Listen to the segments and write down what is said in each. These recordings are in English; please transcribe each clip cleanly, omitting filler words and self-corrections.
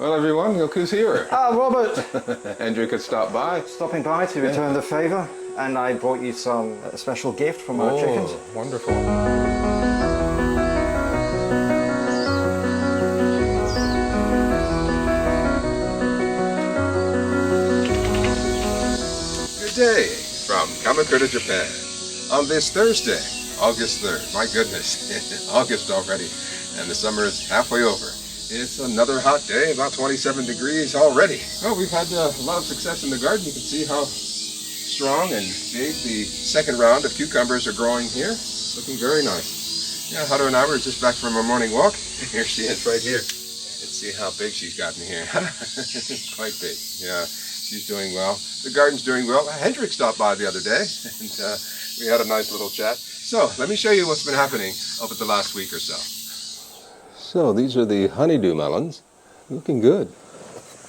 Well, everyone, look who's here. Ah, Robert! Hendrik had stopped by. Stopping by to return the favour, and I brought you some special gift from our chickens. Wonderful. Good day from Kamakura, Japan. On this Thursday, August 3rd. My goodness, August already, and the summer is halfway over. It's another hot day, about 27 degrees already. Well, we've had a lot of success in the garden. You can see how strong and big the second round of cucumbers are growing here. Looking very nice. Yeah, Hunter and I were just back from our morning walk. Here she is right here. Let's see how big she's gotten here. Quite big. Yeah, she's doing well. The garden's doing well. Hendrik stopped by the other day, and we had a nice little chat. So, let me show you what's been happening over the last week or so. So these are the honeydew melons, looking good.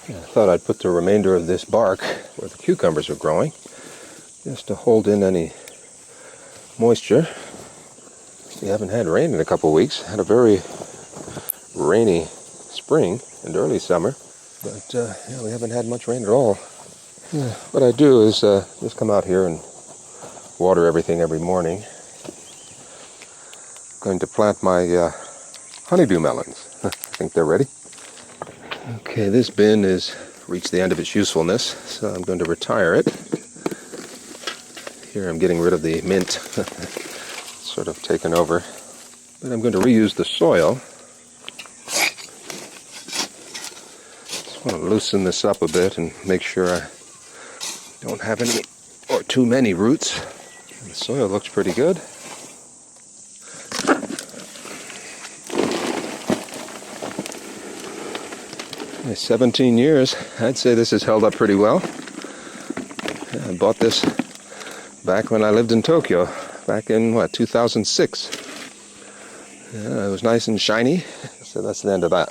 I thought I'd put the remainder of this bark where the cucumbers are growing, just to hold in any moisture. We haven't had rain in a couple of weeks, had a very rainy spring and early summer, but yeah, we haven't had much rain at all. Yeah, what I do is just come out here and water everything every morning. I'm going to plant my honeydew melons. I think they're ready. Okay, this bin has reached the end of its usefulness, so I'm going to retire it. Here I'm getting rid of the mint, sort of taken over. But I'm going to reuse the soil. Just want to loosen this up a bit and make sure I don't have any or too many roots. And the soil looks pretty good. 17 years, I'd say this has held up pretty well. I bought this back when I lived in Tokyo, back in, 2006. It was nice and shiny, so that's the end of that.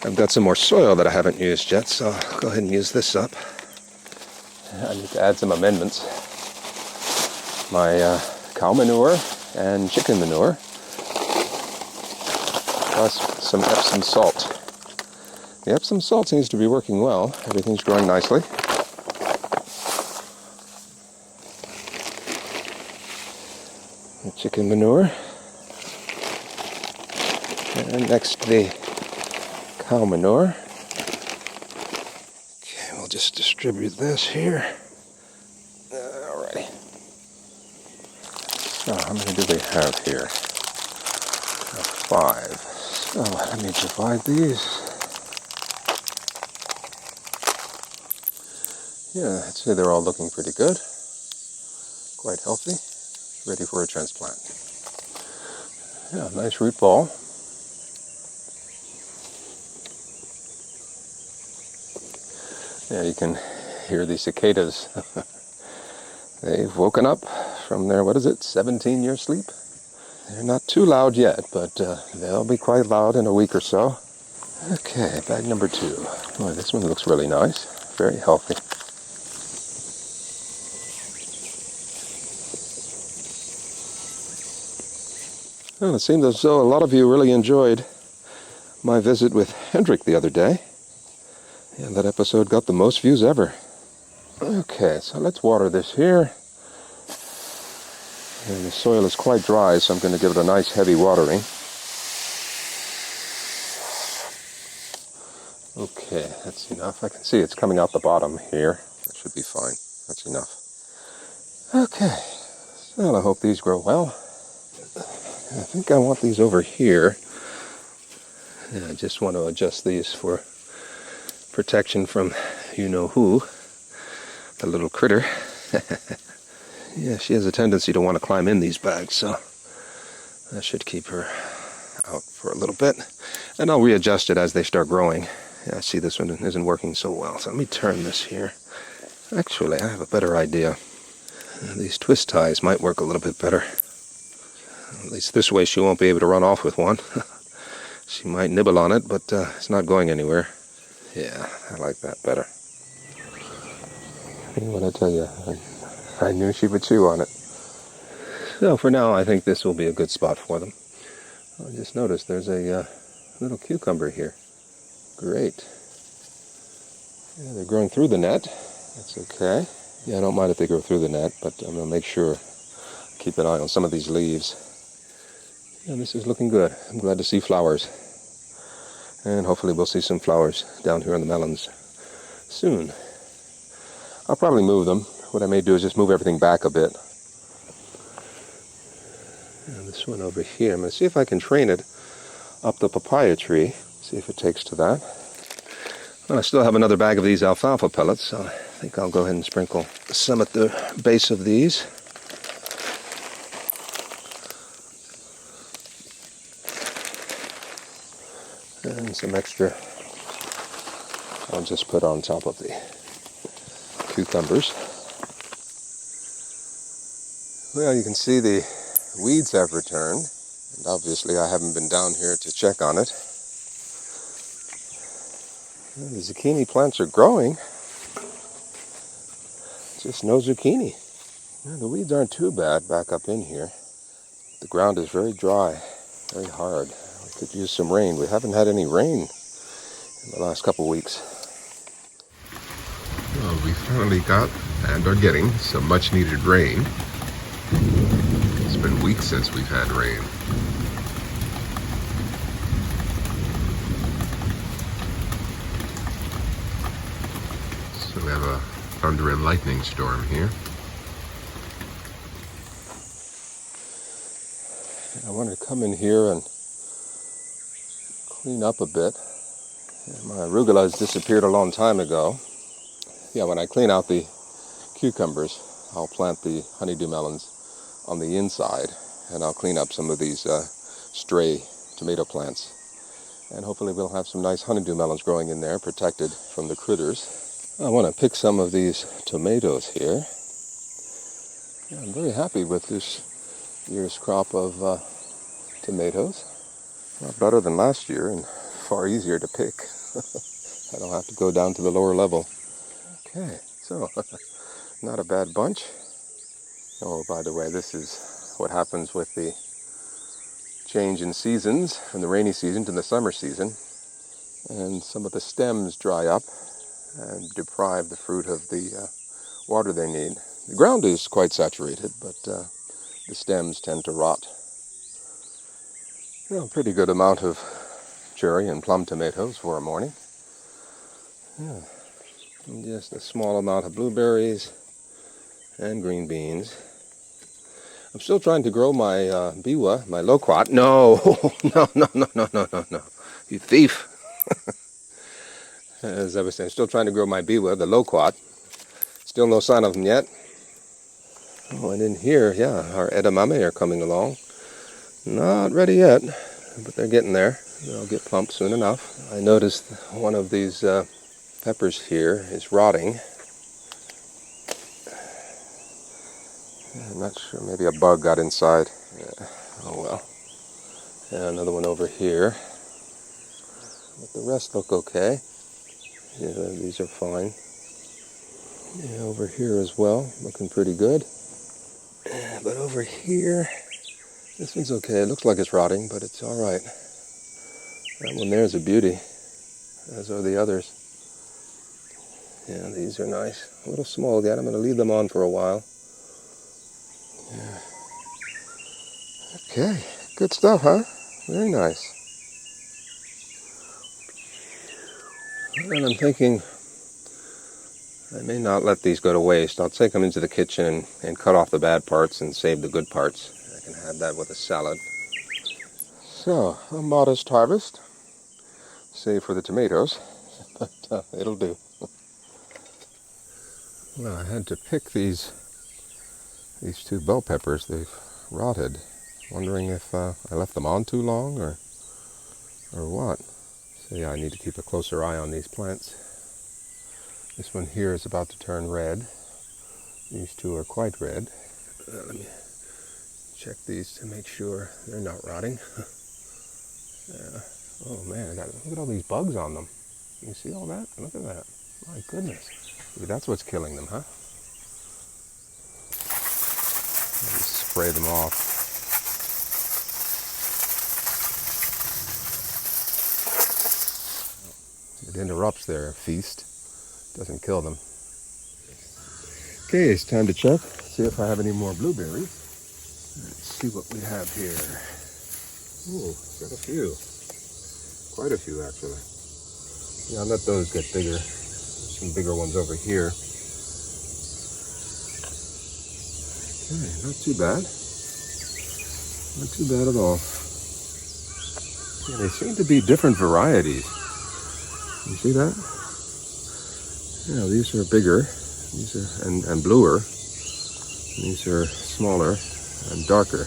I've got some more soil that I haven't used yet, so I'll go ahead and use this up. I need to add some amendments. My cow manure and chicken manure, plus some Epsom salt. The Epsom salt seems to be working well. Everything's growing nicely. The chicken manure. And next the cow manure. Okay, we'll just distribute this here. Alrighty. So, how many do they have here? 5. So, let me divide these. Yeah, I'd say they're all looking pretty good. Quite healthy. Ready for a transplant. Yeah, nice root ball. Yeah, you can hear the cicadas. They've woken up from their, 17-year sleep? They're not too loud yet, but they'll be quite loud in a week or so. Okay, bag number 2. Boy, this one looks really nice. Very healthy. Well, it seems as though a lot of you really enjoyed my visit with Hendrik the other day. Yeah, that episode got the most views ever. Okay, so let's water this here. And the soil is quite dry, so I'm going to give it a nice heavy watering. Okay, that's enough. I can see it's coming out the bottom here. That should be fine. That's enough. Okay, well, I hope these grow well. I think I want these over here. Yeah, I just want to adjust these for protection from you-know-who, the little critter. Yeah, she has a tendency to want to climb in these bags, so that should keep her out for a little bit. And I'll readjust it as they start growing. Yeah, I see this one isn't working so well, so let me turn this here. Actually, I have a better idea. These twist ties might work a little bit better. At least this way she won't be able to run off with one. She might nibble on it, but it's not going anywhere. Yeah, I like that better. What I tell you, I knew she would chew on it. So for now, I think this will be a good spot for them. I just noticed there's a little cucumber here. Great. Yeah, they're growing through the net. That's okay. Yeah, I don't mind if they grow through the net, but I'm going to make sure, keep an eye on some of these leaves. Yeah, this is looking good. I'm glad to see flowers. And hopefully we'll see some flowers down here on the melons soon. I'll probably move them. What I may do is just move everything back a bit. And this one over here, I'm going to see if I can train it up the papaya tree. See if it takes to that. Well, I still have another bag of these alfalfa pellets, so I think I'll go ahead and sprinkle some at the base of these. And some extra I'll just put on top of the cucumbers. Well, you can see the weeds have returned, and obviously I haven't been down here to check on it. Well, the zucchini plants are growing, just no zucchini. Well, the weeds aren't too bad back up in here. The ground is very dry, very hard. We could use some rain. We haven't had any rain in the last couple weeks. Well, we finally got and are getting some much needed rain. It's been weeks since we've had rain. So we have a thunder and lightning storm here. I want to come in here and clean up a bit. My arugula has disappeared a long time ago. Yeah, when I clean out the cucumbers, I'll plant the honeydew melons on the inside, and I'll clean up some of these stray tomato plants. And hopefully we'll have some nice honeydew melons growing in there, protected from the critters. I want to pick some of these tomatoes here. Yeah, I'm very happy with this year's crop of tomatoes. A lot better than last year and far easier to pick. I don't have to go down to the lower level. Okay, so not a bad bunch. Oh, by the way, this is what happens with the change in seasons from the rainy season to the summer season. And some of the stems dry up and deprive the fruit of the water they need. The ground is quite saturated, but the stems tend to rot. Well, a pretty good amount of cherry and plum tomatoes for a morning. Yeah. And just a small amount of blueberries and green beans. I'm still trying to grow my biwa, my loquat. No, no, you thief. As I was saying, still trying to grow my biwa, the loquat. Still no sign of them yet. Oh, and in here, yeah, our edamame are coming along. Not ready yet, but they're getting there. They'll get plump soon enough. I noticed one of these peppers here is rotting. I'm not sure, maybe a bug got inside. Yeah. Oh well. And another one over here. But the rest look okay. Yeah, these are fine. Yeah, over here as well, looking pretty good. Yeah, but over here, this one's okay. It looks like it's rotting, but it's all right. That one there is a beauty, as are the others. Yeah, these are nice. A little small yet. I'm going to leave them on for a while. Yeah. Okay, good stuff, huh? Very nice. And I'm thinking I may not let these go to waste. I'll take them into the kitchen and cut off the bad parts and save the good parts. I can have that with a salad. So, a modest harvest, save for the tomatoes, but it'll do. Well, I had to pick these two bell peppers. They've rotted. Wondering if I left them on too long or what. So yeah, I need to keep a closer eye on these plants. This one here is about to turn red. These two are quite red. Let me check these to make sure they're not rotting. Oh man, look at all these bugs on them. You see all that? Look at that. My goodness. Maybe that's what's killing them, huh? Maybe spray them off. It interrupts their feast. Doesn't kill them. Okay, it's time to check. See if I have any more blueberries. Let's see what we have here. Ooh, got a few. Quite a few, actually. Yeah, I'll let those get bigger. There's some bigger ones over here. Okay, not too bad. Not too bad at all. Yeah, they seem to be different varieties. You see that? Yeah, these are bigger. These are and bluer. These are smaller and darker.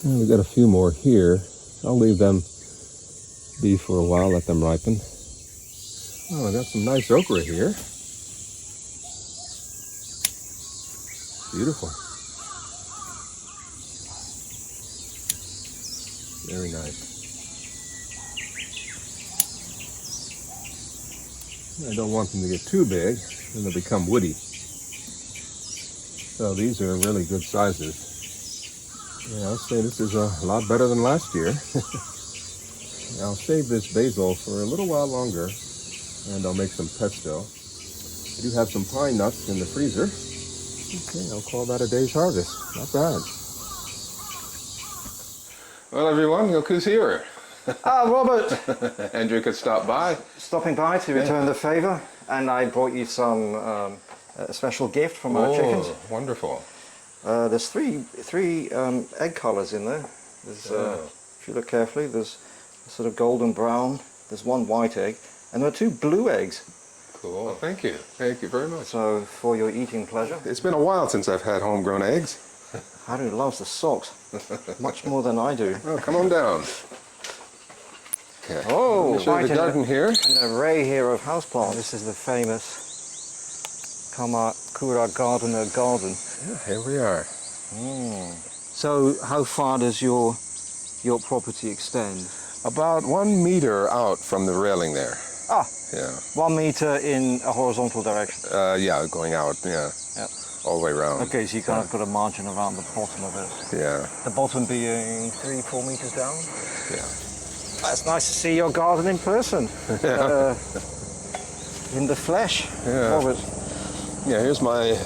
And we got a few more here. I'll leave them be for a while, let them ripen. Oh, I got some nice okra here. Beautiful. Very nice. I don't want them to get too big, then they'll become woody. So these are really good sizes. Yeah, I'll say this is a lot better than last year. I'll save this basil for a little while longer, and I'll make some pesto. I do have some pine nuts in the freezer. Okay, I'll call that a day's harvest. Not bad. Well, everyone, look who's here. Robert! Hendrik could stop by. Stopping by to return the favor, and I brought you some a special gift from our chickens. Wonderful. There's three egg colors in there. There's, if you look carefully, there's a sort of golden brown, there's one white egg, and there are two blue eggs. Cool. Thank you. Thank you very much. So, for your eating pleasure. It's been a while since I've had homegrown eggs. Harry loves the socks, much more than I do. Oh, come on down. Okay. Oh, show you the garden here. An array here of houseplants. This is the famous Kamakura Garden. Yeah, here we are. So, how far does your property extend? About 1 meter out from the railing there. Ah, yeah. 1 meter in a horizontal direction. Yeah, going out. Yeah. All the way around. Okay, so you kind of got a margin around the bottom of it. Yeah. The bottom being 3-4 meters down. Yeah. It's nice to see your garden in person. In the flesh. Yeah. Robert. Yeah, here's my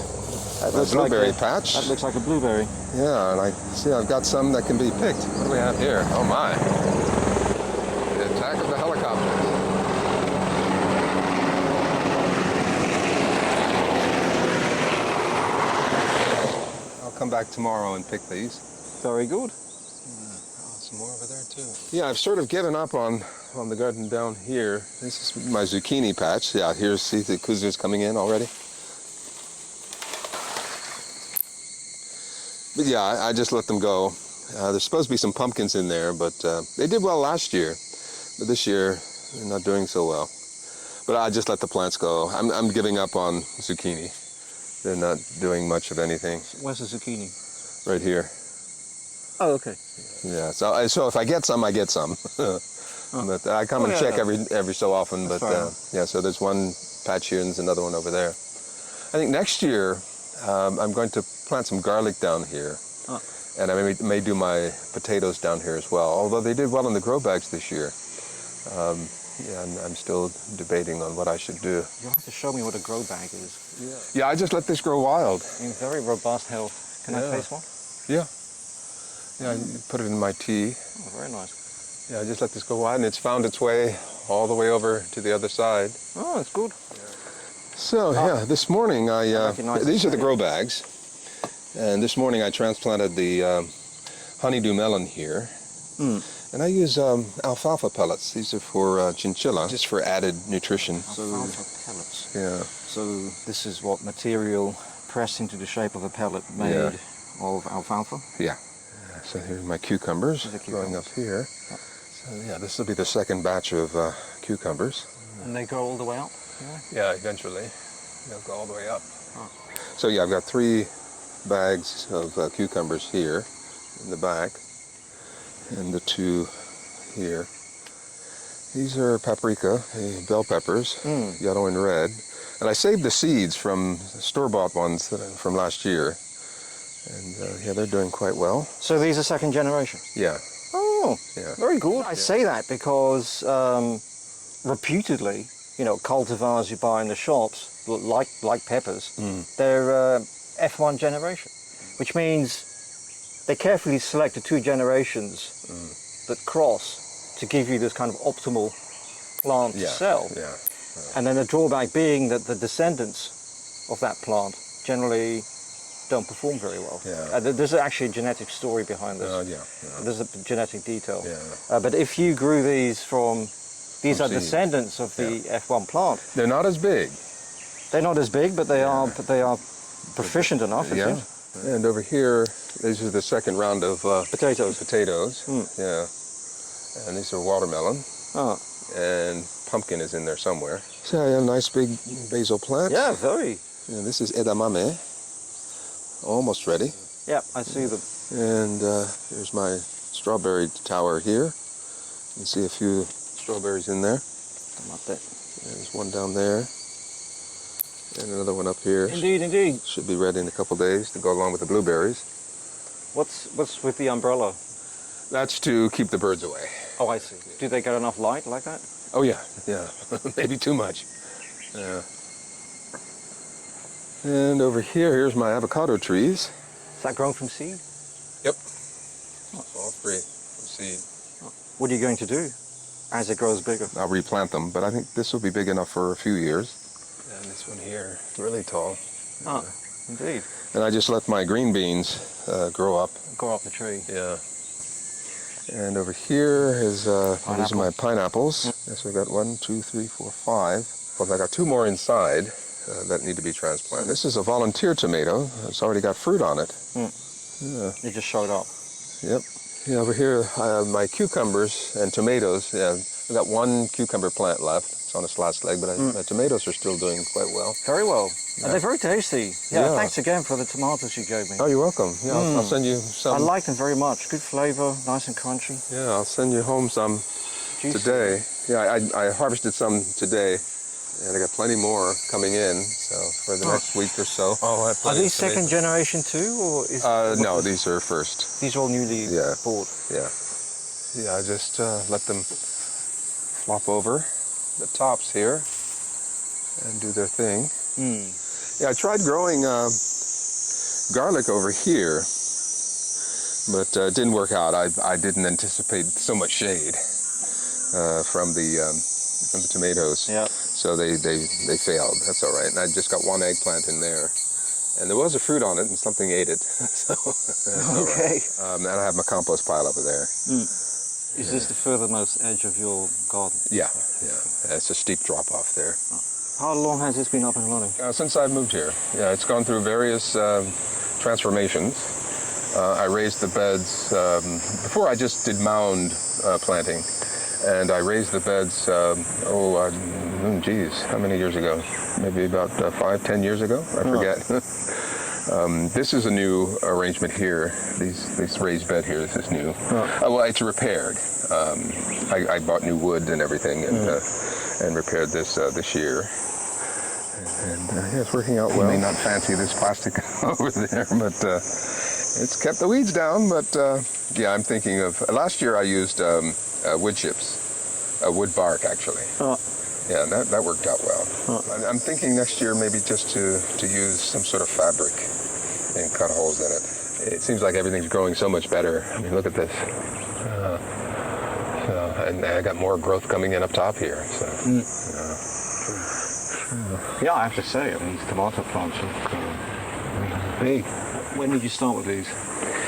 blueberry patch. That looks like a blueberry. Yeah, and I see I've got some that can be picked. What do we have here? Oh my. The attack of the helicopter. I'll come back tomorrow and pick these. Very good. Some more over there too. Yeah, I've sort of given up on the garden down here. This is my zucchini patch. Yeah, here's, see the kudzus coming in already. But yeah, I just let them go. There's supposed to be some pumpkins in there, but they did well last year. But this year, they're not doing so well. But I just let the plants go. I'm giving up on zucchini. They're not doing much of anything. Where's the zucchini? Right here. Oh, okay. Yeah, so if I get some, I get some. But I come and check every so often. But yeah, so there's one patch here and there's another one over there. I think next year I'm going to plant some garlic down here. And I may do my potatoes down here as well. Although they did well in the grow bags this year. Yeah, I'm still debating on what I should do. You'll have to show me what a grow bag is. Yeah, I just let this grow wild. In very robust health. Can I taste one? Yeah. Yeah, I put it in my tea. Oh, very nice. Yeah, I just let this go wild, and it's found its way all the way over to the other side. Oh, that's good. So, yeah, this morning these are the grow bags. And this morning I transplanted the honeydew melon here. And I use alfalfa pellets. These are for chinchilla, just for added nutrition. Alfalfa pellets. Yeah. So this is what material pressed into the shape of a pellet made of alfalfa? Yeah. So here's my cucumbers growing up here. So yeah, this will be the second batch of cucumbers. And they go all the way up? Yeah, eventually. They'll go all the way up. So yeah, I've got 3 bags of cucumbers here in the back, and the 2 here. These are paprika, bell peppers, yellow and red. And I saved the seeds from store-bought ones from last year. And yeah, they're doing quite well. So these are second generation? Yeah. Oh, yeah. Very good. I say that because reputedly, you know, cultivars you buy in the shops, like peppers, they're F1 generation, which means they carefully select the two generations that cross to give you this kind of optimal plant to sell. Yeah. And then the drawback being that the descendants of that plant generally don't perform very well. Yeah. There's actually a genetic story behind this. Yeah. There's a genetic detail. Yeah. But if you grew these from are descendants of the F1 plant. They're not as big. They're not as big, but they are proficient enough. It seems. And over here, these are the second round of Potatoes. Yeah. And these are watermelon. Oh. And pumpkin is in there somewhere. So yeah, a nice big basil plant. Yeah, very. And this is edamame. Almost ready. Yeah, I see them. And here's my strawberry tower here. You can see a few strawberries in there. There's one down there. And another one up here. Indeed. Should be ready in a couple days to go along with the blueberries. What's with the umbrella? That's to keep the birds away. Oh, I see. Do they get enough light like that? Oh yeah. Maybe too much. Yeah. And over here's my avocado trees. Is that grown from seed? Yep. All three from seed. What are you going to do as it grows bigger? I'll replant them, but I think this will be big enough for a few years. And this one here, really tall. Indeed. And I just let my green beans grow up. Grow up the tree. Yeah. And over here is these are my pineapples. Yes, I got 1, 2, 3, 4, 5. Well, I got 2 more inside that need to be transplanted. This is a volunteer tomato. It's already got fruit on it. Yeah. It just showed up. Yep. Yeah, over here, my cucumbers and tomatoes. Yeah, I've got 1 cucumber plant left. It's on its last leg, but my tomatoes are still doing quite well. Very well. Yeah. And they're very tasty. Yeah, thanks again for the tomatoes you gave me. Oh, you're welcome. Yeah, I'll send you some. I like them very much. Good flavor, nice and crunchy. Yeah, I'll send you home some today. Yeah, I harvested some today, and I got plenty more coming in. So for the next week or so, I'll have plenty. Are these second generation too, or is? No, these are first. These are all newly bought. Yeah. Yeah, I just let them flop over the tops here and do their thing. Yeah, I tried growing garlic over here, but it didn't work out. I didn't anticipate so much shade from the tomatoes. Yeah. So they failed. That's all right. And I just got 1 eggplant in there, and there was a fruit on it, and something ate it. So Okay. And I have my compost pile over there. Is this the furthermost edge of your garden? Yeah. It's a steep drop off there. How long has this been up and running? Since I've moved here. Yeah, it's gone through various transformations. I raised the beds. Before I just did mound planting, and I raised the beds, how many years ago? Maybe about 5-10 years ago? I forget. This is a new arrangement here. This raised bed here, this is new. Well, it's repaired. I bought new wood and everything and repaired this year. And yeah, it's working out well. You may not fancy this plastic over there, but it's kept the weeds down. But yeah, I'm thinking of, last year I used wood chips, wood bark actually. Yeah, that worked out well. I'm thinking next year maybe just to use some sort of fabric and cut holes in it. It seems like everything's growing so much better. I mean, look at this. And I got more growth coming in up top here. So. Yeah, I have to say, these tomato plants look big. When did you start with these?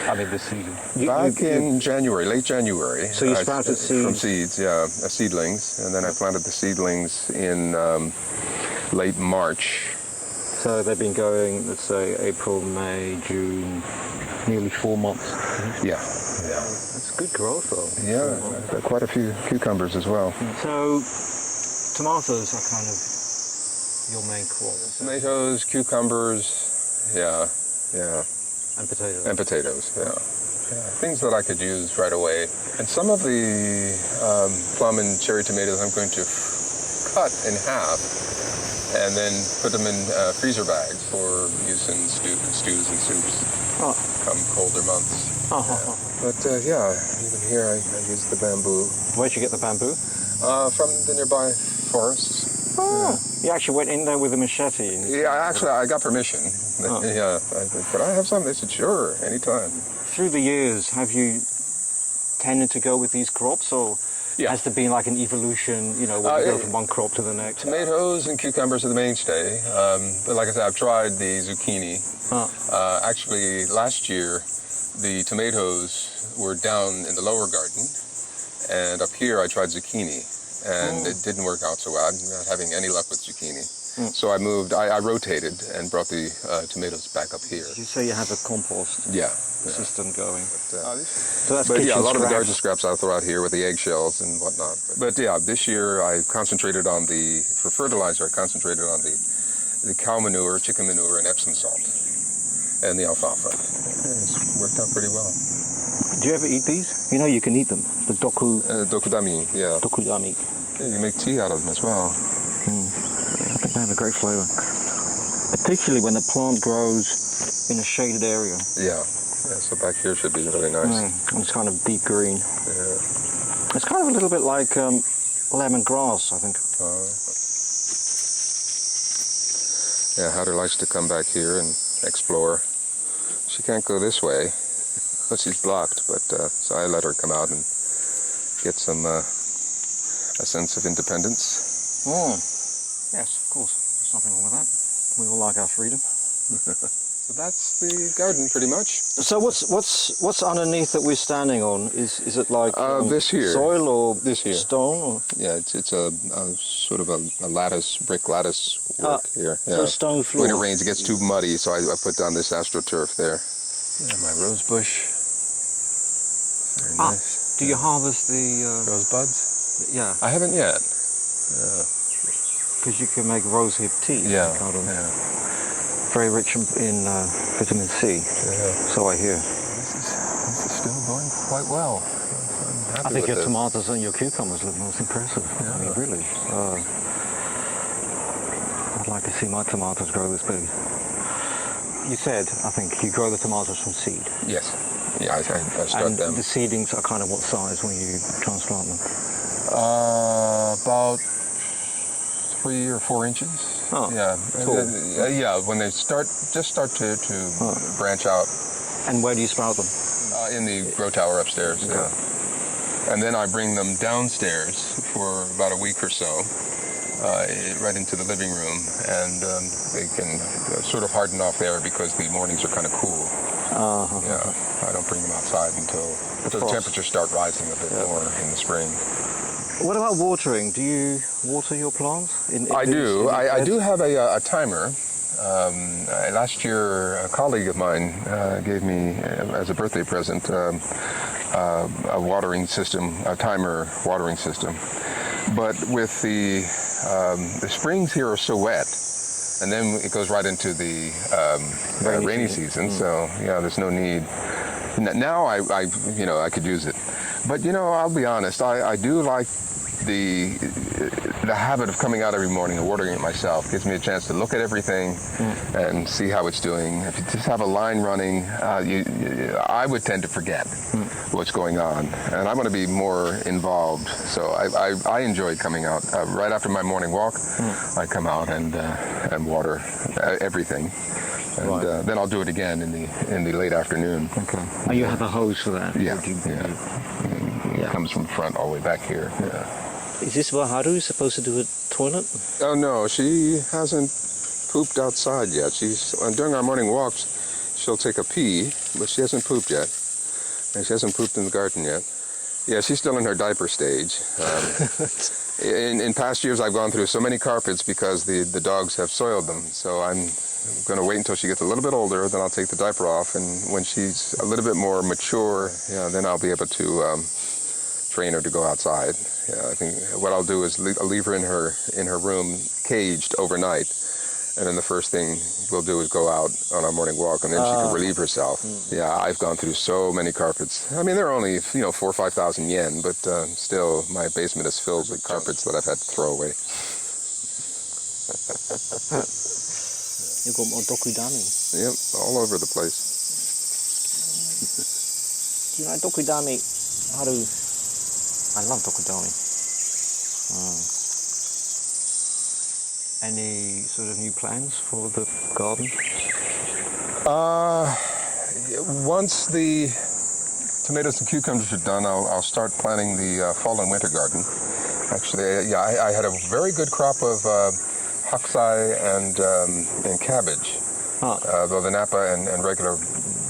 I mean, this season? Back in January, late January. So you sprouted seeds? From seeds, yeah, seedlings. And then I planted the seedlings in late March. So they've been going, let's say, April, May, June, nearly 4 months. Yeah. That's good growth, though. Yeah, I've got quite a few cucumbers as well. So tomatoes are kind of your main crop. Tomatoes, cucumbers, yeah. And potatoes. And potatoes, yeah. things that I could use right away. And some of the plum and cherry tomatoes I'm going to cut in half and then put them in freezer bags for use in stews and soups come colder months. But yeah, even here I use the bamboo. Where'd you get the bamboo? From the nearby forests. You actually went in there with a machete? Yeah, actually I got permission. Yeah, but I have some. They said, sure, anytime. Through the years, have you tended to go with these crops, or has there been like an evolution, you know, where you go from one crop to the next? Tomatoes and cucumbers are the mainstay. But like I said, I've tried the zucchini. Actually, last year, the tomatoes were down in the lower garden, and up here I tried zucchini, and it didn't work out so well. I'm not having any luck with zucchini. So I moved, I rotated and brought the tomatoes back up here. You say you have a compost system going. But yeah, a lot of the garden scraps I throw out here with the eggshells and whatnot. But yeah, this year I concentrated on for fertilizer, I concentrated on the cow manure, chicken manure, and Epsom salt, and the alfalfa. It's worked out pretty well. Do you ever eat these? You know you can eat them. The dokudami, yeah. Dokudami. Yeah, you make tea out of them as well. I think they have a great flavour. Particularly when the plant grows in a shaded area. Yeah, so back here should be really nice. And it's kind of deep green. Yeah. It's kind of a little bit like lemongrass, I think. Yeah, Hatter likes to come back here and explore. She can't go this way, but she's blocked, but so I let her come out and get some a sense of independence. Yes, of course. There's nothing wrong with that. We all like our freedom. So that's the garden, pretty much. So what's underneath that we're standing on? Is it like this here soil or this here stone? Or? Yeah, it's a sort of a lattice, brick lattice work here. Yeah. So a stone floor. When it rains, it gets too muddy, so I put down this astroturf there. Yeah, my rose bush. Very nice. Do you harvest the rose buds? Yeah. I haven't yet. Because you can make rosehip tea. Yeah. Very rich in vitamin C. Yeah. So I hear. This is still going quite well. I'm happy I think with your tomatoes and your cucumbers look most impressive. Yeah. I mean, really. I'd like to see my tomatoes grow this big. You said, I think, you grow the tomatoes from seed. Yes. Yeah, I start them. The seedlings are kind of what size when you transplant them? About 3 or 4 inches. Oh, yeah. Yeah, when they start to branch out. And where do you sprout them? In the grow tower upstairs. Okay. Yeah. And then I bring them downstairs for about a week or so, right into the living room, and they can sort of harden off there because the mornings are kind of cool. Yeah, I don't bring them outside until the temperatures start rising a bit more in the spring. What about watering? Do you water your plants? I do. I do have a timer. Last year, a colleague of mine gave me, as a birthday present, a watering system, a timer watering system. But with the springs here are so wet, and then it goes right into the rainy season. So yeah, there's no need. Now I could use it, but I'll be honest. I do like the habit of coming out every morning and watering it myself. Gives me a chance to look at everything and see how it's doing. If you just have a line running, I would tend to forget what's going on, and I want to be more involved. So I enjoy coming out right after my morning walk. I come out and water everything, and then I'll do it again in the late afternoon. Okay. And you have a hose for that? Yeah. It comes from the front all the way back here. Yeah. Is this where Haru is supposed to do a toilet? Oh no, she hasn't pooped outside yet. During our morning walks, she'll take a pee, but she hasn't pooped yet. And she hasn't pooped in the garden yet. Yeah, she's still in her diaper stage. In past years, I've gone through so many carpets because the dogs have soiled them. So I'm going to wait until she gets a little bit older, then I'll take the diaper off. And when she's a little bit more mature, then I'll be able to train her to go outside. Yeah, I think what I'll do is leave her in her room caged overnight, And then the first thing we'll do is go out on our morning walk, and then she can relieve herself. Yeah, I've gone through so many carpets. I mean, they're only, 4,000 or 5,000 yen, but still, my basement is filled with carpets that I've had to throw away. You've got more dokudami. Yep, all over the place. Do you like dokudami? I love dokudami. Any sort of new plans for the garden? Once the tomatoes and cucumbers are done, I'll start planting the fall and winter garden. Actually, I had a very good crop of hakusai and cabbage, though the napa and regular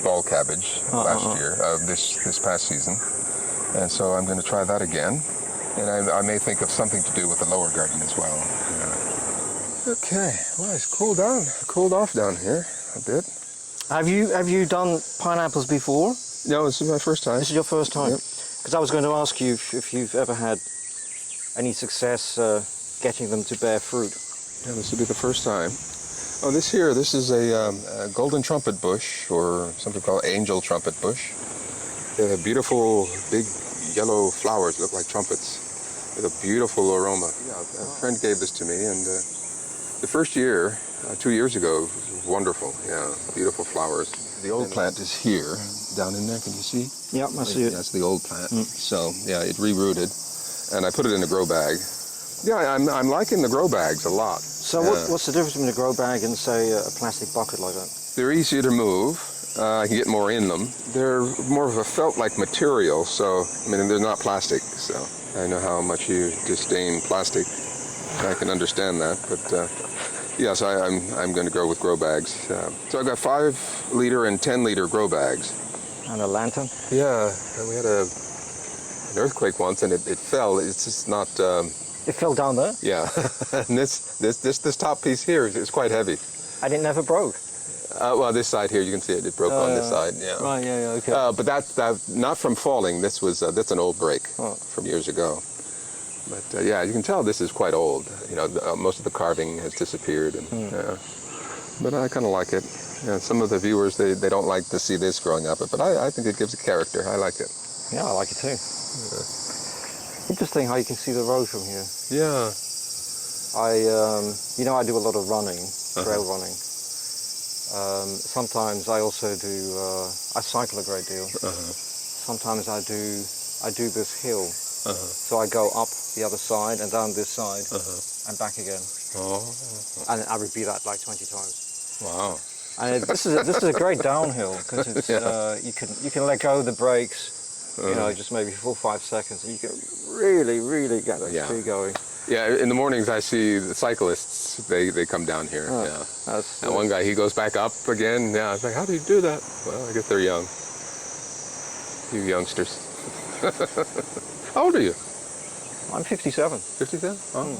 ball cabbage last year, this past season. And so I'm going to try that again. And I may think of something to do with the lower garden as well. Okay, well, it's cooled off down here a bit. Have you done pineapples before? No, this is my first time. This is your first time? Yep. Because I was going to ask you if you've ever had any success getting them to bear fruit. Yeah, this will be the first time. Oh, this is a golden trumpet bush, or something called angel trumpet bush. They have beautiful, big yellow flowers that look like trumpets, with a beautiful aroma. Yeah, a friend gave this to me, and the first year, 2 years ago, was wonderful. Yeah, beautiful flowers. The old plant is here, down in there. Can you see? Yeah, I see it. That's the old plant. So yeah, it re-rooted, and I put it in a grow bag. Yeah, I'm liking the grow bags a lot. So what's the difference between a grow bag and, say, a plastic bucket like that? They're easier to move. I can get more in them. They're more of a felt-like material, so I mean, they're not plastic. So I know how much you disdain plastic. I can understand that, but yes, I'm going to go with grow bags. So I've got 5-liter and 10-liter grow bags. And a lantern? Yeah, and we had an earthquake once, and it fell. It's just not. It fell down there? Yeah, and this top piece here is quite heavy. And it never broke? Well, this side here, you can see it. It broke on this side. Yeah. Right. Yeah. Okay. But that's not from falling. That's an old break from years ago. But yeah, you can tell this is quite old. Most of the carving has disappeared. And, but I kind of like it. Some of the viewers, they don't like to see this growing up, but I think it gives a character. I like it. Yeah, I like it too. Interesting how you can see the road from here. Yeah. I do a lot of running, trail running. Sometimes I also do. I cycle a great deal. Sometimes I do this hill. So I go up the other side and down this side and back again. And I repeat that like 20 times. Wow. And this is a great downhill because it's you can let go of the brakes, just maybe 4 or 5 seconds, and you can really get that speed going. Yeah, in the mornings I see the cyclists. They come down here. And one guy, he goes back up again. Yeah, I was like, how do you do that? Well, I guess they're young. You youngsters. How old are you? I'm 57. 57? Oh.